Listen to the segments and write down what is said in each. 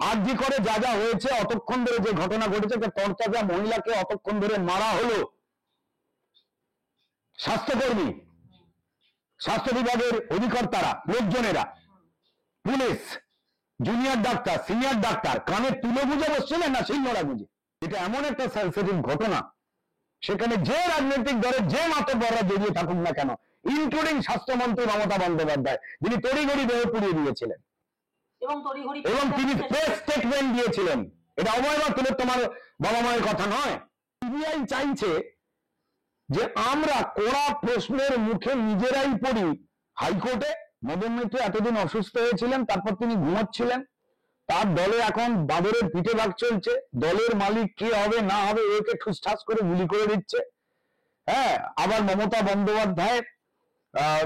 আরজি করে যা যা হয়েছে, অতক্ষণ ধরে যে ঘটনা ঘটেছে, তরতাজা মহিলাকে অতক্ষণ ধরে মারা হলো, স্বাস্থ্যকর্মী, স্বাস্থ্য বিভাগের অধিকর্তারা, লোকজনেরা, police, junior doctor, senior doctor কানে তুলে বুঝে বসছিলেন না শিলনোড়া বুঝে। এটা এমন একটা সেন্সিটিভ ঘটনা, সেখানে যে রাজনৈতিক দলের যে মাতব্বররা জড়িয়ে থাকুক না কেন, ইনক্লুডিং স্বাস্থ্যমন্ত্রী মমতা বন্দ্যোপাধ্যায়, যিনি তড়িঘড়ি দেহ পুড়িয়ে দিয়েছিলেন এবং তিনি প্রেস স্টেটমেন্ট দিয়েছিলেন, এটা অভয় বা তিলোত্তমার বাবা মায়ের কথা নয়। সিবিআই চাইছে যে আমরা কড়া প্রশ্নের মুখে নিজেরাই পড়ি। হাইকোর্টে মদন মিত্র এতদিন অসুস্থ হয়েছিলেন, তারপর তিনি ঘুমাচ্ছিলেন, তার দলে এখন বাদরের পিঠে ভাগ চলছে, দলের মালিক কে হবে না হবে একে ঠুসঠাস করে গুলি করে দিচ্ছে। হ্যাঁ, আবার মমতা বন্দ্যোপাধ্যায়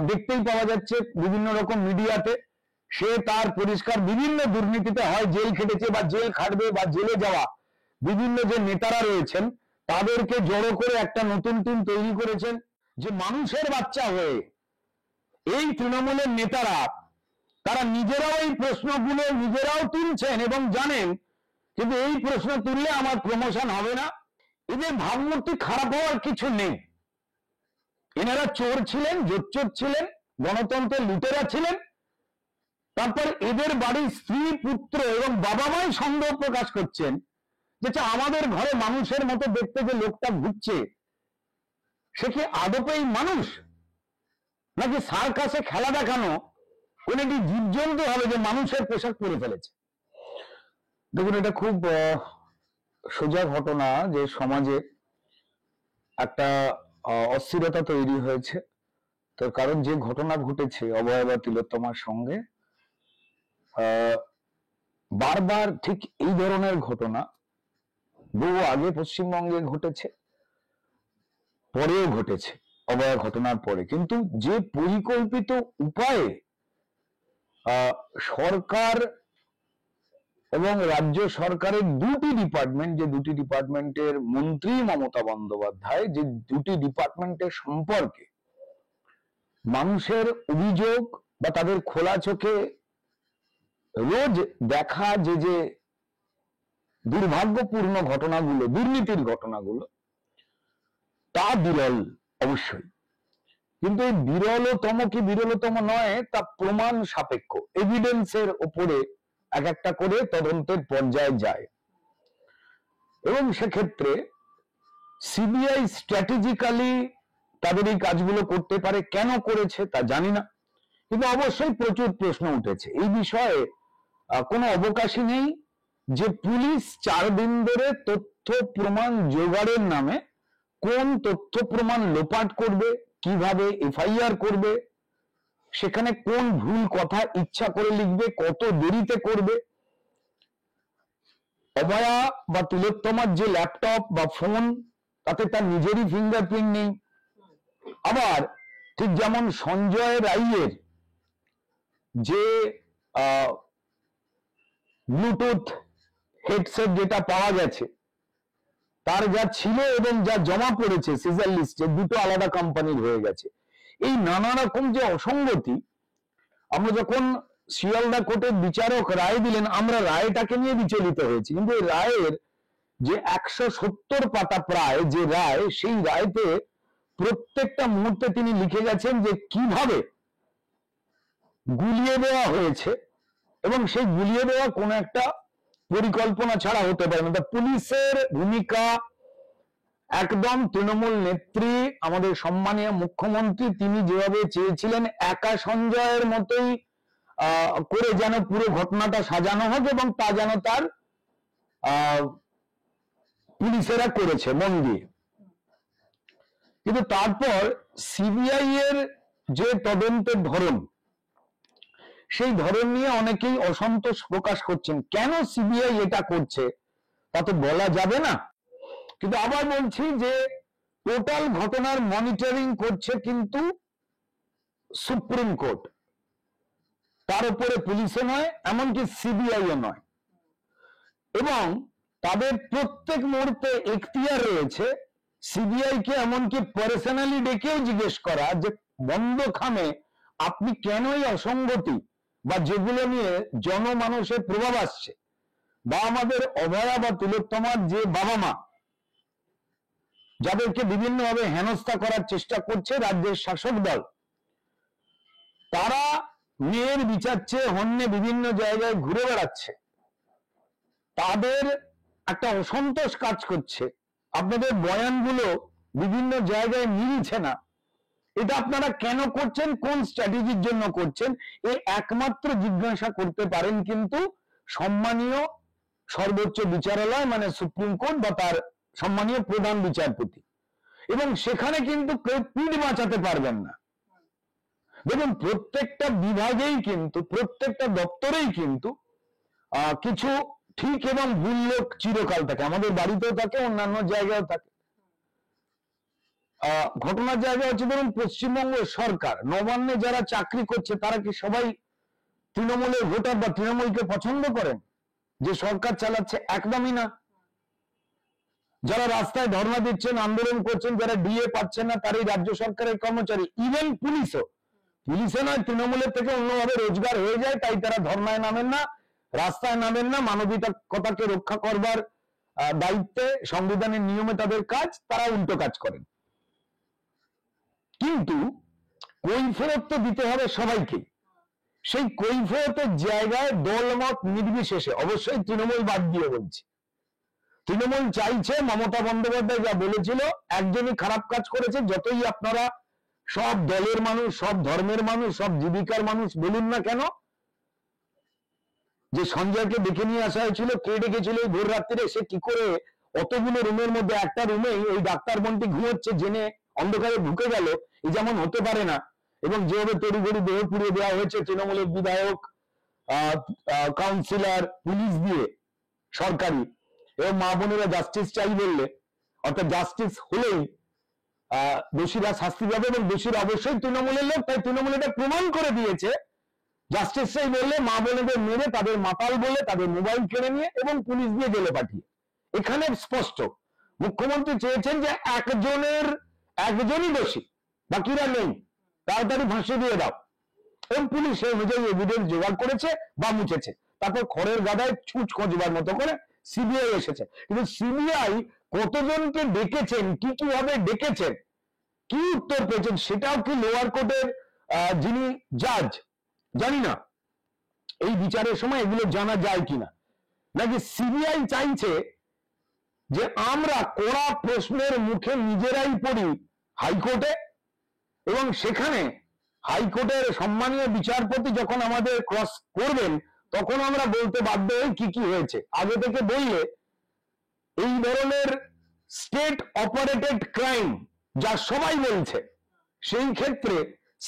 দেখতেই পাওয়া যাচ্ছে বিভিন্ন রকম মিডিয়াতে, সে তার পরিষ্কার বিভিন্ন দুর্নীতিতে হয় জেল খেটেছে বা জেল খাটবে বা জেলে যাওয়া বিভিন্ন যে নেতারা রয়েছেন তাদেরকে জড়ো করে একটা নতুন টিম তৈরি করেছেন, যে মানুষের বাচ্চা হয়ে এই তৃণমূলের নেতারা তারা নিজেরাও এই প্রশ্নগুলো নিজেরাও তুলছেন এবং জানেন কিন্তু এই প্রশ্ন তুললে আমার প্রমোশন হবে না। এদের ভাবমূর্তি খারাপ হওয়ার কিছু নেই। এনারা চোর ছিলেন, জোচ্চোর ছিলেন, গণতন্ত্রের লুটেরা ছিলেন। তারপর এদের বাড়ির স্ত্রী, পুত্র এবং বাবা মাই সন্দেহ প্রকাশ করছেন যে আমাদের ঘরে মানুষের মতো দেখতে যে লোকটা ঘুরছে সে কি আদপেই মানুষ, নাকি সার্কাসে খেলা দেখানো কোন একটি জীবজন্তু হবে যে মানুষের পোশাক পরে ফেলেছে। দেখুন, এটা খুব সোজা ঘটনা যে সমাজে একটা অস্থিরতা তৈরি হয়েছে। তার কারণ যে ঘটনা ঘটেছে অভয় বা তিলোত্তমার সঙ্গে, বারবার ঠিক এই ধরনের ঘটনা বহু আগে পশ্চিমবঙ্গে ঘটেছে, পরেও ঘটেছে অভয় ঘটনার পরে। কিন্তু যে পরিকল্পিত উপায়ে সরকার এবং রাজ্য সরকারের দুটি ডিপার্টমেন্ট, যে দুটি ডিপার্টমেন্টের মন্ত্রী মমতা বন্দ্যোপাধ্যায়, যে দুটি ডিপার্টমেন্টের সম্পর্কে মানুষের অভিযোগ বা তাদের খোলা চোখে রোজ দেখা যে যে দুর্ভাগ্যপূর্ণ ঘটনাগুলো, দুর্নীতির ঘটনাগুলো, তা বিরল অবশ্যই। কিন্তু এই বিরলতম কি বিরলতম নয় তা প্রমাণ সাপেক্ষ, এভিডেন্সের উপরে এক একটা করে তদন্তের পর্যায়ে যায়। এবং সেক্ষেত্রে সিবিআই স্ট্র্যাটেজিক্যালি তাদের এই কাজগুলো করতে পারে, কেন করেছে তা জানি না, কিন্তু অবশ্যই প্রচুর প্রশ্ন উঠেছে এই বিষয়ে। কোনো অবকাশই নেই যে পুলিশ 4 দিন ধরে তথ্য প্রমাণ জোগাড়ের নামে কোন তথ্য প্রমাণ লোপাট করবে, কিভাবে এফআইআর করবে, সেখানে কোন ভুল কথা ইচ্ছা করে লিখবে, কত দেরিতে করবে। অভয়া বা তিলোত্তমার যে ল্যাপটপ বা ফোন, তাতে তার নিজেরই ফিঙ্গারপ্রিন্ট নেই। আবার ঠিক যেমন সঞ্জয় রায়ের যে ব্লুটুথ হেডসেট যেটা পাওয়া গেছে, তার যা ছিল এবং যা জমা পড়েছে সিজার লিস্টে, দুটো আলাদা কোম্পানির হয়ে গেছে। এই নানা রকম যে অসঙ্গতি, আমরা যখন শিয়ালদা কোর্টের বিচারক রায় দিলেন, আমরা রায়টাকে নিয়ে বিচলিত হয়েছি, কিন্তু এই রায়ের যে 170 পাতা প্রায় যে রায়, সেই রায়তে প্রত্যেকটা মুহূর্তে তিনি লিখে গেছেন যে কিভাবে গুলিয়ে দেওয়া হয়েছে, এবং সেই গুলিয়ে দেওয়া কোন একটা পরিকল্পনা ছাড়া হতে পারে না। পুলিশের ভূমিকা একদম তৃণমূল নেত্রী, আমাদের সম্মানীয় মুখ্যমন্ত্রী, তিনি যেভাবে চেয়েছিলেন একা সঞ্জয়ের মতোই করে যেন পুরো ঘটনাটা সাজানো হোক, এবং তা যেন তার পুলিশেরা করেছে মন দিয়ে। কিন্তু তারপর সিবিআই এর যে তদন্তের ধরন, সেই ধরন নিয়ে অনেকেই অসন্তোষ প্রকাশ করছেন। কেন সিবিআই এটা করছে তা তো বলা যাবে না, কিন্তু আবার বলছি যে টোটাল ঘটনার মনিটরিং করছে কিন্তু সুপ্রিম কোর্ট, তার উপরে পুলিশও নয়, এমনকি সিবিআইও নয়। এবং তাদের প্রত্যেক মুহূর্তে এখতিয়ার রয়েছে সিবিআই কে এমনকি পার্সোনালি ডেকেও জিজ্ঞেস করা যে বন্ধ খামে আপনি কেন এই অসঙ্গতি বা যেগুলো নিয়ে জনমানুষের প্রভাব আসছে বা আমাদের অভয়া বা তিলোত্তমার যে বাবা মা যাদেরকে বিভিন্নভাবে হেনস্থা করার চেষ্টা করছে রাজ্যের শাসক দল, তারা মেয়ের বিচার চেয়ে হন্যে বিভিন্ন জায়গায় ঘুরে বেড়াচ্ছে, তাদের একটা অসন্তোষ কাজ করছে। আপনাদের বয়ানগুলো বিভিন্ন জায়গায় মিলছে না, এটা আপনারা কেন করছেন, কোন স্ট্র্যাটেজির জন্য করছেন, এই একমাত্র জিজ্ঞাসা করতে পারেন কিন্তু সম্মানীয় সর্বোচ্চ বিচারালয় মানে সুপ্রিম কোর্ট বা তার সম্মানীয় প্রধান বিচারপতি, এবং সেখানে কিন্তু কেউ পিঠ বাঁচাতে পারবেন না। দেখুন, প্রত্যেকটা বিভাগেই কিন্তু, প্রত্যেকটা দপ্তরেই কিন্তু কিছু ঠিক এবং ভুল লোক চিরকাল থাকে, আমাদের বাড়িতেও থাকে, অন্যান্য জায়গায় থাকে। ঘটনার জায়গা হচ্ছে, ধরুন পশ্চিমবঙ্গ সরকার নবান্নে যারা চাকরি করছে তারা কি সবাই তৃণমূলের ভোটার বা তৃণমূলকে পছন্দ করেন? যে সরকার চালাচ্ছে একদমই না। যারা রাস্তায় ধর্ণা দিচ্ছেন, আন্দোলন করছেন, যারা ডিএ পাচ্ছেন না, তারই রাজ্য সরকারের কর্মচারী। ইভেন পুলিশে নয়, তৃণমূলের থেকে অন্যভাবে রোজগার হয়ে যায়, তাই তারা ধর্ণায় নামেন না, রাস্তায় নামেন না, মানবিকতাকে রক্ষা করবার দায়িত্বে সংবিধানের নিয়মে তাদের কাজ, তারা উল্টো কাজ করেন। কিন্তু কৈফিয়ত তো দিতে হবে সবাইকে। সেই কৈফিয়তের জায়গায় দলমত নির্বিশেষে, অবশ্যই তৃণমূল বাদ দিয়ে বলছি, তৃণমূল চাইছে মমতা বন্দ্যোপাধ্যায় যা বলেছিল, একজনই খারাপ কাজ করেছে, যতই আপনারা সব দলের মানুষ, সব ধর্মের মানুষ, সব জীবিকার মানুষ বলুন না কেন, যে সঞ্জয়কে ডেকে নিয়ে আসা হয়েছিল, কে ডেকেছিল এই ভোর রাত্রিরে, সে কি করে অতগুলো রুমের মধ্যে একটা রুমেই ওই ডাক্তার বোনটি ঘুমোচ্ছে জেনে অন্ধকারে ঢুকে গেল, এই যেমন হতে পারে না। এবং যেভাবে তড়িঘড়ি দেহ পুড়িয়ে দেওয়া হয়েছে তৃণমূলের বিধায়ক, কাউন্সিলর, পুলিশ দিয়ে সরকারি, এবং মা বোনেরা জাস্টিস চাই বললে, অর্থাৎ জাস্টিস হলেই দোষীরা শাস্তি পাবে, এবং দোষীরা অবশ্যই তৃণমূলের লোক, তাই তৃণমূল এটা প্রমাণ করে দিয়েছে। জাস্টিস চাই বললে মা বোনেদের মেরে তাদের মাতাল বলে তাদের মোবাইল কেড়ে নিয়ে এবং পুলিশ দিয়ে জেলে পাঠিয়ে। এখানে স্পষ্ট মুখ্যমন্ত্রী চেয়েছেন যে একজনই দোষী, বাকিরা নেই, তাড়াতাড়ি ফাঁসি দিয়ে দাও, এবং পুলিশ সেই অনুযায়ী এভিডেন্স জোগাড় করেছে বা মুছেছে। তারপর খড়ের গাদায় ছুঁচ খোঁজবার মতো করে সিবিআই এসেছে। কিন্তু সিবিআই কতজনকে ডেকেছেন, কি কিভাবে ডেকেছেন, কি উত্তর পেয়েছেন, সেটাও কি লোয়ার কোর্টের যিনি জাজ, জানি না এই বিচারের সময় এগুলো জানা যায় কিনা। নাকি সিবিআই চাইছে যে আমরা কড়া প্রশ্নের মুখে নিজেরাই পড়ি হাইকোর্টে, এবং সেখানে হাইকোর্টের সম্মানীয় বিচারপতি যখন আমাদের ক্রস করবেন তখন আমরা বলতে বাধ্য হই কি কি হয়েছে। আগে থেকে বললে এই ধরনের স্টেট অপারেটেড ক্রাইম যা সবাই বলছে, সেই ক্ষেত্রে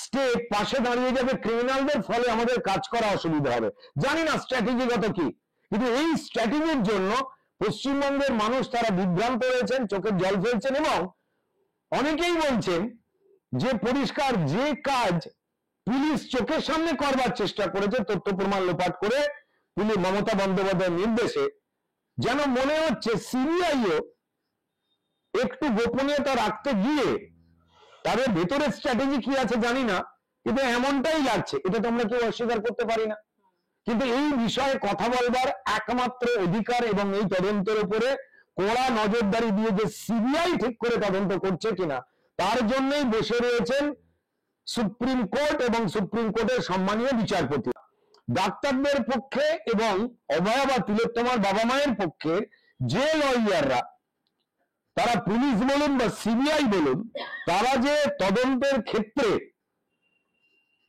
স্টেট পাশে দাঁড়িয়ে যাবে ক্রিমিনালদের, ফলে আমাদের কাজ করা অসুবিধা হবে। জানি না স্ট্র্যাটেজিগত কি, কিন্তু এই স্ট্র্যাটেজির জন্য পশ্চিমবঙ্গের মানুষ তারা বিভ্রান্ত হয়েছেন, চোখের জল ফেলছেন, এবং অনেকেই বলছেন যে পরিষ্কার যে কাজ পুলিশ চোখের সামনে করবার চেষ্টা করেছে তথ্য প্রমাণ লোপাট করে পুলিশ মমতা বন্দ্যোপাধ্যায়ের নির্দেশে, যেন মনে হচ্ছে সিবিআইও একটু গোপনীয়তা রাখতে গিয়ে তাদের ভেতরের স্ট্র্যাটেজি কি আছে জানি না, কিন্তু এমনটাই লাগছে। এটা তো আমরা কেউ অস্বীকার করতে পারি না। কিন্তু এই বিষয়ে কথা বলবার একমাত্র অধিকার এবং এই তদন্তের উপরে কড়া নজরদারি দিয়ে যে সিবিআই ঠিক করে তদন্ত করছে কিনা, তার জন্যই বসে রয়েছেন সুপ্রিম কোর্ট এবং সুপ্রিম কোর্টের সম্মানীয় বিচারপতি। ডাক্তারদের পক্ষে এবং অভয়া বা তিলোত্তমার বাবা মায়ের পক্ষে যে লয়াররা, তারা পুলিশ বলুন বা সিবিআই বলুন, তারা যে তদন্তের ক্ষেত্রে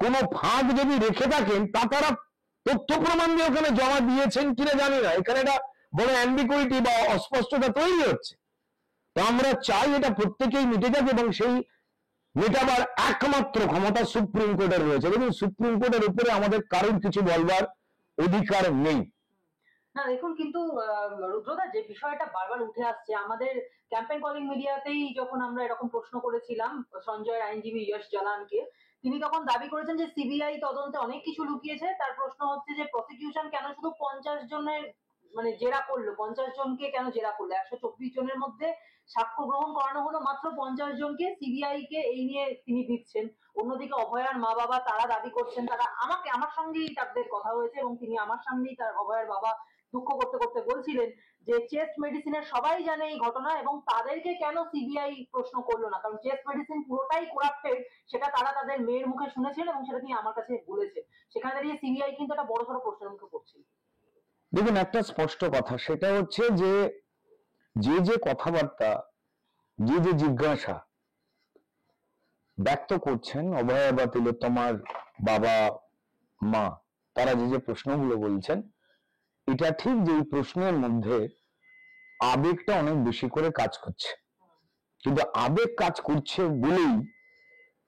কোনো ফাঁক যদি রেখে থাকেন তা তারা তথ্য প্রমাণ দিয়ে ওখানে জমা দিয়েছেন কিনা জানি না। এখানে একটা বড় অ্যাম্বিগুইটি বা অস্পষ্টতা তৈরি হচ্ছে। তো আমরা চাই এটা প্রত্যেকেই মিটে যাক, এবং সেই মেটাবার একমাত্র ক্ষমতা সুপ্রিম কোর্টের রয়েছে, এবং সুপ্রিম কোর্টের উপরে আমাদের কারোর কিছু বলবার অধিকার নেই। না দেখুন, কিন্তু রুদ্রদা যে বিষয়টা বারবার উঠে আসছে, আমাদের ক্যাম্পেইন কলিং মিডিয়াতেই যখন আমরা এরকম প্রশ্ন করেছিলাম সঞ্জয়ের আইনজীবী যশ জালানকে, তিনি তখন দাবি করেছেন যে সিবিআই তদন্তে অনেক কিছু লুকিয়েছে। তার প্রশ্ন হচ্ছে যে প্রসিকিউশন কেন শুধু 50 জনের মানে জেরা করলো, 50 জনকে কেন জেরা করলো, 124 জনের মধ্যে সাক্ষ্য গ্রহণ করানো হলো মাত্র 50 জনকে, সিবিআই কে এই নিয়ে তিনি দিচ্ছেন। অন্যদিকে অভয়ার মা বাবা তারা দাবি করছেন, তারা আমার সঙ্গেই তাদের কথা হয়েছে এবং তিনি আমার সামনেই তার অভয়ার বাবা দুঃখ করতে করতে বলছিলেন যে চেস্ট মেডিসিনের সবাই জানে এই ঘটনা এবং তাদেরকে কেন সিবিআই প্রশ্ন করলো না, কারণ চেস্ট মেডিসিন পুরোটাই করাপ্টেড, সেটা তারা তাদের মেয়ের মুখে শুনেছেন এবং সেটা তিনি আমার কাছে বলেছেন। সেখানে দাঁড়িয়ে সিবিআই কিন্তু একটা বড়সড় প্রশ্নের মুখে পড়ছিল। দেখুন, একটা স্পষ্ট কথা, সেটা হচ্ছে যে যে কথাবার্তা, যে জিজ্ঞাসা ব্যক্ত করছেন অভয়া বা তিলোত্তমার বাবা মা, তারা যে প্রশ্নগুলো বলছেন, এটা ঠিক যে এই প্রশ্নের মধ্যে আবেগটা অনেক বেশি করে কাজ করছে, কিন্তু আবেগ কাজ করছে বলেই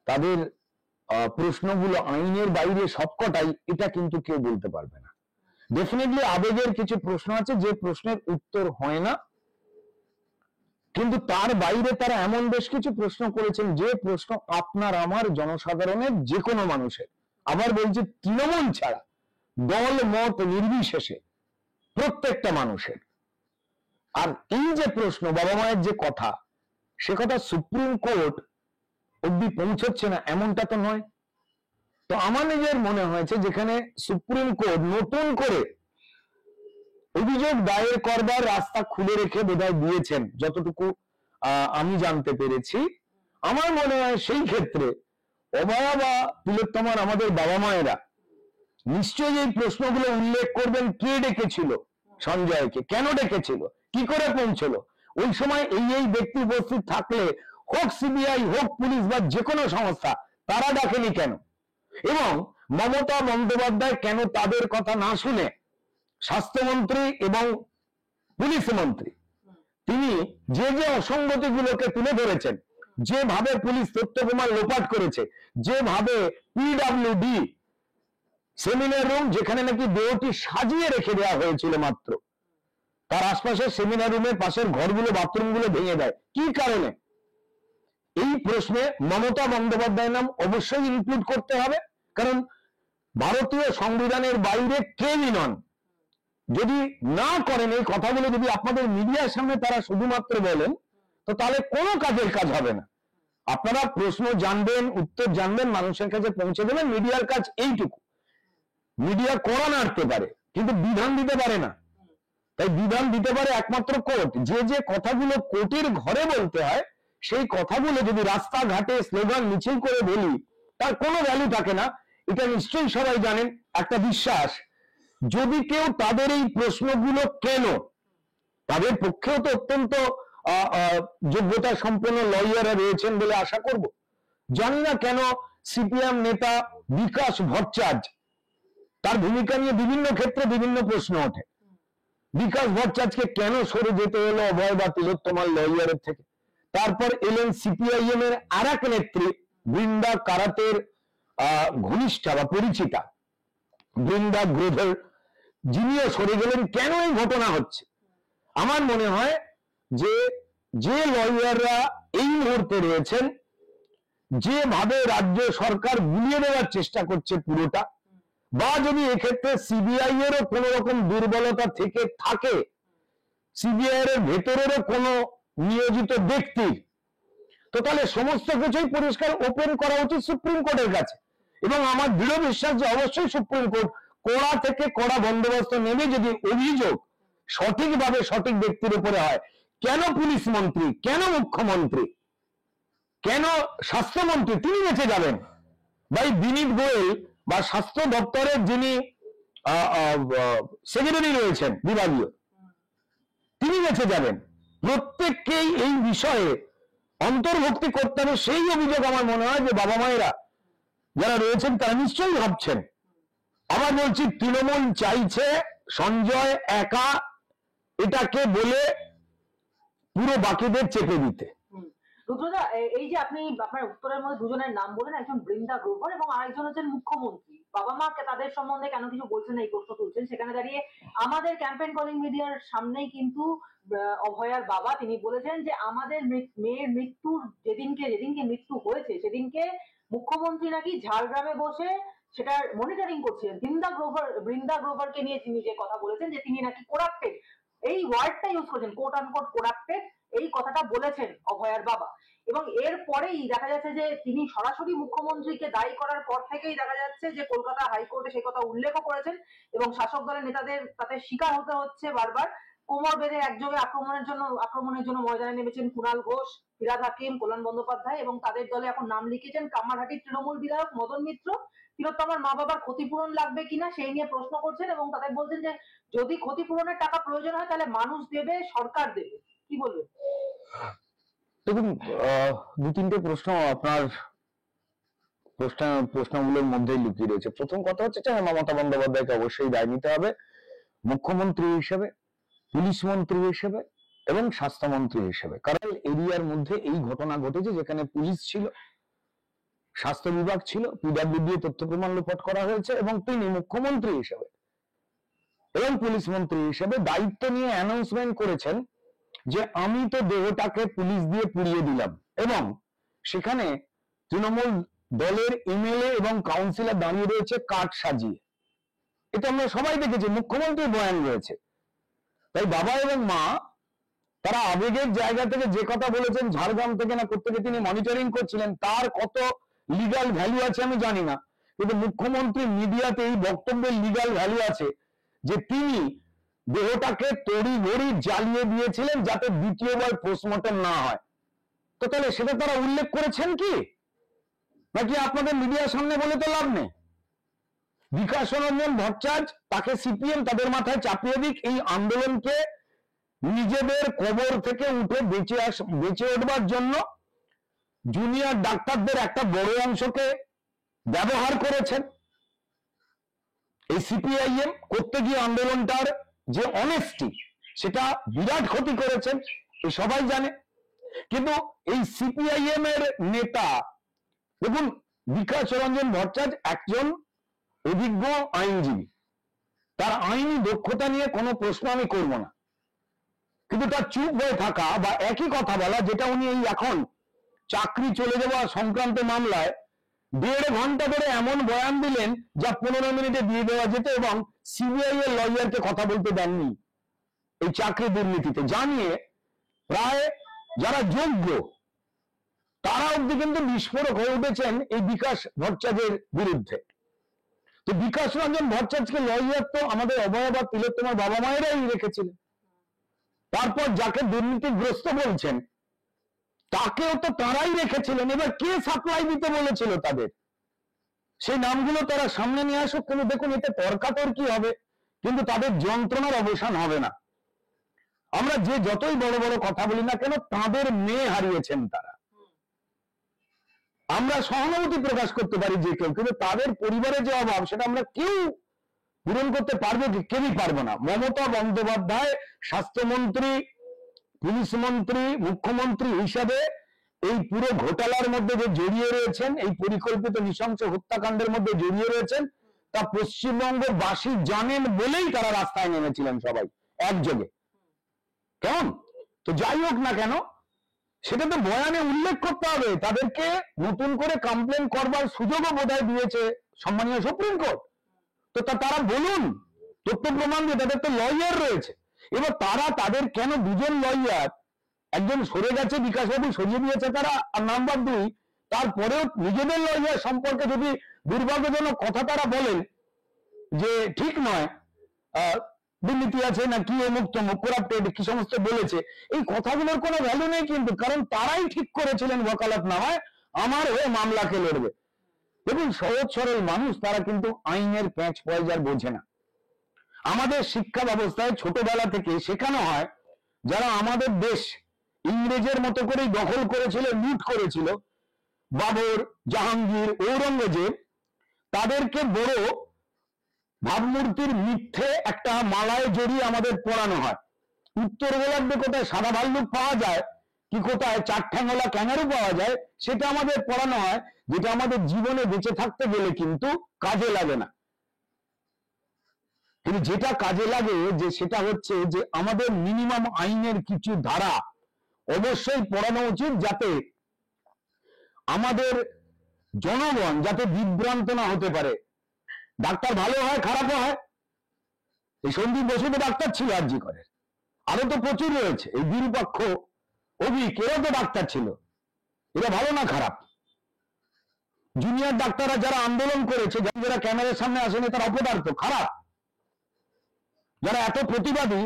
তাদের প্রশ্নগুলো আইনের বাইরে সবকটাই, এটা কিন্তু কেউ বলতে পারবে না। ডেফিনেটলি আবেগের কিছু প্রশ্ন আছে যে প্রশ্নের উত্তর হয় না, কিন্তু তার বাইরে তারা এমন বেশ কিছু প্রশ্ন করেছেন যে প্রশ্ন আপনার আমার জনসাধারণের, যে কোনো মানুষের, আবার বলছি তৃণমূল ছাড়া দল মত নির্বিশেষে প্রত্যেকটা মানুষের। আর এই যে প্রশ্ন, বাবা মায়ের যে কথা, সে কথা সুপ্রিম কোর্ট অব্দি পৌঁছচ্ছে না এমনটা তো নয়। তো আমার নিজের মনে হয়েছে যেখানে সুপ্রিম কোর্ট নতুন করে অভিযোগ দায়ের করবার রাস্তা খুলে রেখে বোধহয় দিয়েছেন, যতটুকু আমি জানতে পেরেছি, আমার মনে হয় সেই ক্ষেত্রে অভয়া বা তিলোত্তমার আমাদের বাবা মায়েরা নিশ্চয়ই এই প্রশ্নগুলো উল্লেখ করবেন, কে ডেকেছিল সঞ্জয়কে, কেন ডেকেছিল, কি করে পৌঁছলো, ওই সময় এই ব্যক্তি উপস্থিত থাকলে হোক সিবিআই হোক পুলিশ বা যে কোনো সংস্থা, তারা ডাকেনি কেন, এবং মমতা বন্দ্যোপাধ্যায় কেন তাদের কথা না শুনে স্বাস্থ্যমন্ত্রী এবং পুলিশ মন্ত্রী তিনি যে অসঙ্গতিগুলোকে তুলে ধরেছেন, যেভাবে পুলিশ তথ্য প্রমাণ লোপাট করেছে, যেভাবে পিডব্লিউডি সেমিনার রুম, যেখানে নাকি দেহটি সাজিয়ে রেখে দেওয়া হয়েছিল মাত্র, তার আশপাশের সেমিনার রুমের পাশের ঘরগুলো, বাথরুমগুলো ভেঙে দেয়, কি কারণে? এই প্রশ্নে মমতা বন্দ্যোপাধ্যায়ের নাম অবশ্যই ইনক্লুড করতে হবে, কারণ ভারতীয় সংবিধানের বাইরে কেউই নন। যদি না করেন এই কথাগুলো, যদি আপনাদের মিডিয়ার সামনে তারা শুধুমাত্র বলেন, তো তাহলে কোনো কাজের কাজ হবে না। আপনারা প্রশ্ন জানবেন, উত্তর জানবেন, মানুষের কাছে পৌঁছে দেবেন, মিডিয়ার কাজ এইটুকু। মিডিয়া করা নাড়তে পারে কিন্তু বিধান দিতে পারে না, তাই বিধান দিতে পারে একমাত্র কোর্ট। যে কথাগুলো কোর্টের ঘরে বলতে হয়, সেই কথাগুলো যদি রাস্তাঘাটে স্লোগান মিছিল করে বলি, তার কোনো ভ্যালু থাকে না। এটা নিশ্চয়ই সবাই জানেন। একটা বিশ্বাস, যদি কেউ তাদের এই প্রশ্নগুলো কেন, তাদের পক্ষেও তো অত্যন্ত যোগ্যতা সম্পন্ন লয়াররা রয়েছেন বলে আশা করব, জানি না কেন সিপিএম নেতা বিকাশ ভট্টাচার্য, তার ভূমিকা নিয়ে বিভিন্ন ক্ষেত্রে বিভিন্ন প্রশ্ন ওঠে। বিকাশ ভট্টাচার্যকে কেন সরে যেতে হলো অভয় বা তিলোত্তমার লয়ারের থেকে? তারপর এলেন সিপিআইএম এর আর এক নেত্রী বৃন্দা কারাতের ঘনিষ্ঠা বা পরিচিতা বৃন্দা গ্রোভার, যিনিও সরে গেলেন। কেন এই ঘটনা হচ্ছে? আমার মনে হয় যে লয়াররা এই মুহূর্তে রয়েছেন, যেভাবে রাজ্য সরকার গুলিয়ে দেওয়ার চেষ্টা করছে পুরোটা, বা যদি এক্ষেত্রে সিবিআই এরও কোন রকম দুর্বলতা থেকে থাকে, সিবিআই এর ভেতরেরও কোনো নিয়োজিত ব্যক্তি, তো তাহলে সমস্ত কিছুই পরিষ্কার ওপেন করা উচিত সুপ্রিম কোর্টের কাছে। এবং আমার দৃঢ় বিশ্বাস যে অবশ্যই সুপ্রিম কোর্ট কড়া থেকে কড়া বন্দোবস্ত নেবে যদি অভিযোগ সঠিকভাবে সঠিক ব্যক্তির উপরে হয়। কেন পুলিশ মন্ত্রী, কেন মুখ্যমন্ত্রী, কেন স্বাস্থ্যমন্ত্রী তিনি বেঁচে যাবেন? ভাই বিনীত গোয়েল বা স্বাস্থ্য দপ্তরের যিনি সেক্রেটারি রয়েছেন বিভাগীয়, তিনি বেঁচে যাবেন। প্রত্যেককেই এই বিষয়ে অন্তর্ভুক্তি করতে হবে। সেই অভিযোগ আমার মনে হয় যে বাবা মায়েরা যারা রয়েছেন তারা নিশ্চয়ই ভাবছেন। আবার বলছি, তৃণমূল চাইছে সঞ্জয় একা এটাকে বলে পুরো বাকিদের চেপে দিতে। রুদ্রদা, এই যে আপনি আপনার উত্তরের মধ্যে দুজনের নাম বলেন, একজন বৃন্দা গ্রোভার এবং আরেকজন হচ্ছেন মুখ্যমন্ত্রী, বাবা মাকে তাদের সম্বন্ধে কেন কিছু বলছেন এই প্রশ্ন তুলছেন। সেখানে দাঁড়িয়ে আমাদের ক্যাম্পেইন কলিং মিডিয়ার সামনেই কিন্তু অভয়ার বাবা তিনি বলেছেন যে আমাদের মেয়ের মৃত্যুর যেদিনকে মৃত্যু হয়েছে সেদিনকে মুখ্যমন্ত্রী নাকি ঝাড়গ্রামে বসে সেটার মনিটরিং করছিলেন। বৃন্দা গ্রোভারকে নিয়ে তিনি যে কথা বলেছেন যে তিনি নাকি করাপ্টেড, এই ওয়ার্ডটা ইউজ করেছেন, কোট আনকোট করাপ্টেড, এই কথাটা বলেছেন অভয়ার বাবা। এবং এর পরেই দেখা যাচ্ছে যে তিনি সরাসরি মুখ্যমন্ত্রীকে দায়ী করার পর থেকেই দেখা যাচ্ছে যে কলকাতা হাইকোর্টে সেই কথা উল্লেখও করেছেন এবং শাসক দলের নেতাদের তাতে শিকার হতে হচ্ছে বারবার। কোমর বেঁধে একযোগে আক্রমণের জন্য ময়দানে নেমেছেন কুণাল ঘোষ, ফিরহাদ হাকিম, কল্যাণ বন্দ্যোপাধ্যায় এবং তাদের দলে এখন নাম লিখেছেন কামারহাটির তৃণমূল বিধায়ক মদন মিত্র। তিলোত্তমার মা বাবার ক্ষতিপূরণ লাগবে কিনা সেই নিয়ে প্রশ্ন করছেন এবং তাদের বলছেন যে যদি ক্ষতিপূরণের টাকা প্রয়োজন হয় তাহলে মানুষ দেবে, সরকার দেবে। কি বলবেন? দেখুন, দু তিনটে প্রশ্ন আপনার প্রশ্নগুলোর মধ্যেই লুকিয়ে রয়েছে। প্রথম কথা হচ্ছে যে মমতা বন্দ্যোপাধ্যায়কে অবশ্যই দায় নিতে হবে মুখ্যমন্ত্রী হিসেবে, পুলিশ মন্ত্রী হিসেবে এবং স্বাস্থ্যমন্ত্রী হিসেবে। কারণ এরিয়ার মধ্যে এই ঘটনা ঘটেছে যেখানে পুলিশ ছিল, স্বাস্থ্য বিভাগ ছিল, পিডব্লিউডি তথ্য প্রমাণ লোপাট করা হয়েছে এবং তিনি মুখ্যমন্ত্রী হিসেবে এবং পুলিশ মন্ত্রী হিসেবে দায়িত্ব নিয়ে অ্যানাউন্সমেন্ট করেছেন যে আমি তো দেহটাকে পুলিশ দিয়ে পুড়িয়ে দিলাম এবং সেখানে তৃণমূল দলের এমএলএ এবং কাউন্সিলর দাঁড়িয়ে রয়েছে কাঠ সাজিয়ে। এটা আমরা সবাই দেখেছি, মুখ্যমন্ত্রীর বয়ান রয়েছে। তাই বাবা এবং মা তারা আবেগের জায়গা থেকে যে কথা বলেছেন, ঝাড়গ্রাম থেকে না কোত্থেকে তিনি মনিটরিং করছিলেন, তার কত লিগ্যাল ভ্যালু আছে আমি জানি না, কিন্তু মুখ্যমন্ত্রী মিডিয়াতে এই বক্তব্যের লিগ্যাল ভ্যালু আছে যে তিনি দেহটাকে তড়ি ঘড়ি জ্বালিয়ে দিয়েছিলেন যাতে দ্বিতীয়বার পোস্টমর্টম না হয়। তো তাহলে সেটা তারা উল্লেখ করেছেন কি, নাকি আপনাদের মিডিয়ার সামনে বলে তো লাভ নেই? বিকাশ রঞ্জন ভট্টাচার্য তাকে সিপিএম তাদের মাথায় চাপিয়ে দিক, এই আন্দোলনকে নিজেদের কবর থেকে উঠে বেঁচে উঠবার জন্য জুনিয়র ডাক্তারদের একটা বড় অংশকে ব্যবহার করেছেন। এই সিপিআইএম করতে গিয়ে আন্দোলনটার যে অনেস্টি সেটা বিরাট ক্ষতি করেছেন, এ সবাই জানে। কিন্তু এই সিপিআইএম এর নেতা, দেখুন, বিকাশ রঞ্জন ভট্টাচার্য একজন অভিজ্ঞ আইনজীবী, তার আইনি দক্ষতা নিয়ে কোনো প্রশ্ন আমি করব না, কিন্তু তার চুপ হয়ে থাকা বা একই কথা বলা, যেটা উনি এই এখন চাকরি চলে যাওয়া সংক্রান্ত মামলায় 1.5 ঘন্টা ধরে এমন বয়ান দিলেন যা 15 মিনিটে দিয়ে দেওয়া যেত এবং সিবিআই এর লয়ারকে কথা বলতে দেননি এই চাকরি দুর্নীতিতে, জানিয়ে প্রায় যারা যোগ্য তারা অব্দি কিন্তু বিস্ফোরক হয়ে উঠেছেন এই বিকাশ ভট্টাচার্যের বিরুদ্ধে। তো বিকাশ রঞ্জন ভট্টাচার্যকে লয়ার তো আমাদের অভয় বা তিলোত্তমার বাবা মায়েরাই রেখেছিলেন। তারপর যাকে দুর্নীতিগ্রস্ত বলছেন তাকেও তো তারাই রেখেছিলেন। এবার কে সাপ্লাই দিতে বলেছিল তাদের, সেই নামগুলো তারা সামনে নিয়ে আসুক। কিন্তু দেখুন, এতে তর্কাতর্কি হবে কিন্তু তাদের যন্ত্রণার অবসান হবে না। আমরা যে যতই বড় বড় কথা বলি না কেন, তাদের মেয়ে হারিয়েছেন তারা। আমরা সহানুভূতি প্রকাশ করতে পারি যে কেউ, কিন্তু তাদের পরিবারে যে অভাব সেটা আমরা কেউ পূরণ করতে পারবো কি? কেউই পারবো না। মমতা বন্দ্যোপাধ্যায় স্বাস্থ্যমন্ত্রী, পুলিশ মন্ত্রী, মুখ্যমন্ত্রী হিসাবে এই পুরো ঘোটালার মধ্যে যে জড়িয়ে রয়েছেন, এই পরিকল্পিত নৃশংস হত্যাকাণ্ডের মধ্যে জড়িয়ে রয়েছেন, তা পশ্চিমবঙ্গবাসী জানেন বলেই তারা রাস্তায় নেমেছিলেন সবাই একযোগে। কেমন? তো যাই হোক না কেন, সেটা তো বয়ানে উল্লেখ করতে হবে। তাদেরকে নতুন করে কমপ্লেন করবার সুযোগও বোধহয় দিয়েছে সম্মানীয় সুপ্রিম কোর্ট। তো তারা বলুন, তথ্য প্রমাণ দিয়ে, তাদের তো লয়ার রয়েছে। এবার তারা তাদের কেন দুজন লয়ার, একজন সরে গেছে, বিকাশবাবু সরিয়ে দিয়েছে তারা, আর নাম্বার 2 তারপরেও নিজেদের লয়ার সম্পর্কে যদি দুর্ভাগ্যজনক কথা তারা বলেন যে ঠিক নয়, দুর্নীতি আছে না কি, মুক্ত করাপ্টেড কি সমস্ত বলেছে, এই কথাগুলোর কোনো ভ্যালু নেই কিন্তু, কারণ তারাই ঠিক করেছিলেন ওয়াকালতনামায় আমার হয়ে মামলাকে লড়বে। দেখুন, সহজ সরল মানুষ তারা কিন্তু আইনের প্যাঁচ পয়জার বোঝে না। আমাদের শিক্ষা ব্যবস্থায় ছোটবেলা থেকে শেখানো হয় যারা আমাদের দেশ ইংরেজের মতো করেই দখল করেছিল, লুট করেছিল, বাবর, জাহাঙ্গীর, ঔরঙ্গজেব, তাদেরকে বড় ভাবমূর্তির মিথ্যে একটা মালায় জড়িয়ে আমাদের পড়ানো হয়। উত্তর গোলার্ধে কোথায় সাদা ভাল্লুক পাওয়া যায় কি কোথায় 4 ঠ্যাঙওয়ালা ক্যাঙ্গারু পাওয়া যায় সেটা আমাদের পড়ানো হয়, যেটা আমাদের জীবনে বেঁচে থাকতে গেলে কিন্তু কাজে লাগে না। কিন্তু যেটা কাজে লাগে যে সেটা হচ্ছে যে আমাদের মিনিমাম আইনের কিছু ধারা অবশ্যই পড়ানো উচিত, যাতে আমাদের জনগণ যাতে বিভ্রান্ত না হতে পারে। ডাক্তার ভালো হয়, খারাপও হয়। এই সন্দীপ বসু তো ডাক্তার ছিল আরজি করে, আরো তো প্রচুর রয়েছে, এই বিরূপাক্ষ অভিক এরা তো ডাক্তার ছিল। এটা ভালো না খারাপ? জুনিয়র ডাক্তাররা যারা আন্দোলন করেছে, যারা ক্যামেরার সামনে আসেনি, তারা অপদার্থ, খারাপ। যারা এত প্রতিবাদী,